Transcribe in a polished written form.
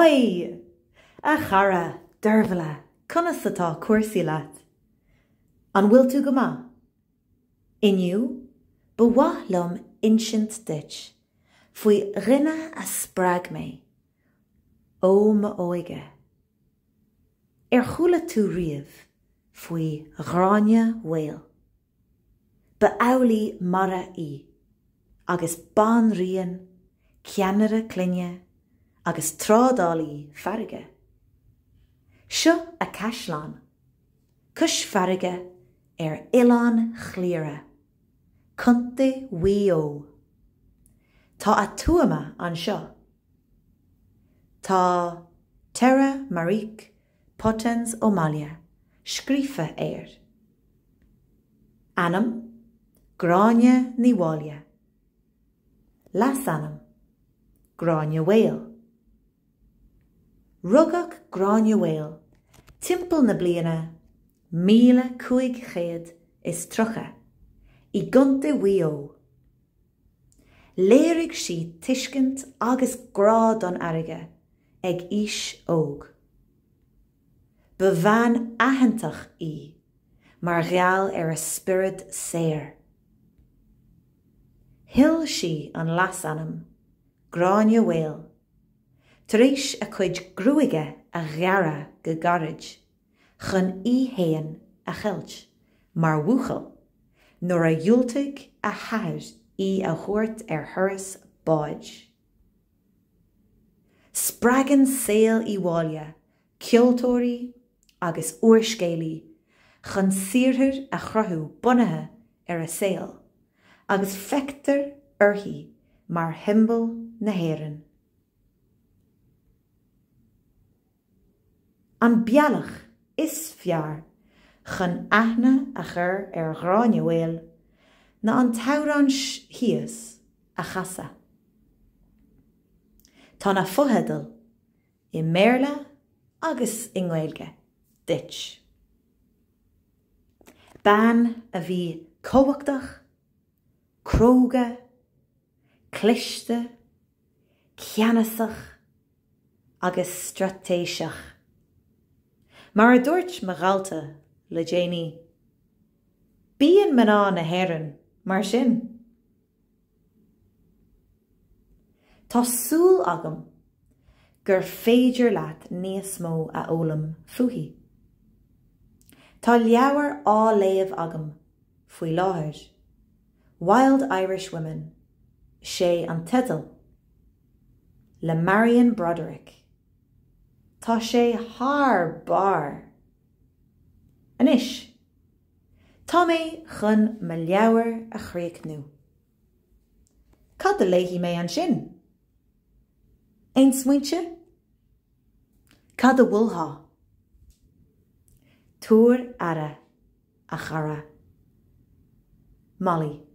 Hai! A chara, dervla, conas atá cuasaí leat. An bhfuil tú go maith? Inniu, ba mhaith liom insint duit, faoi rinne a sprág mé, ó ma óige. Chula tú riamh, faoi ghráine mhaol. Ba amhlaí mara í, agus ban rian, ceannara clinne, agus trádálaí farige. Seo a caisleán, cos farige Ileán chliara, cunta mhí. Tá a tuama an seo. Tá Tara Marique Potens O'Malley scríofa Anam, gráine ní bháile. Las anam, gráine mhaol. Rugach gráine mhaol, timpeall na bliana 1530 I gunta mhí. Léirigh si tuiscint agus grá don airige ag ís óg. Ba bhean aitheantach í, mar gheall ar a spirid saor. Hill si an las anam, gráine mhaol, tar éis a chuid grúige a ghearra go garid, chun héan a cheilt, mar bhuachal, nuair a dhiúltaigh a thair í a thuairt ar thuras báid. Spragan saol I bháile, ceoltóirí agus uairscéalaí, chun siarthar a chruthú bunaithe ar a saol, agus feictar uirthi mar thimbeall na hÉireann. An bealach is fearr chun aithne a chur ar ghráine mhaol na an todhrán thíos a chasa. Tá na fothedal I méarla agus I nGaeilge dit. Ban a bhí cóhachtach, cróga, cliste, ceannasach agus stratéiseach. Mar a dúirt mo ghalta le déanaí, bíonn mná na hÉireann mar sin. Tá súil agam gur féidir leat níos mó a ólam fuaithe. Tá leabhar áléamh agam faoi láthair. Wild Irish Women, sé an teideal, le Marion Broderick. Tá sé thar bar. Anois, tá mé chun mo leabhar a chríochnaú. Cad a léigh mé an sin? Ein smuinte? Cad a bhfuiltha? Túr ara a chara. Molly.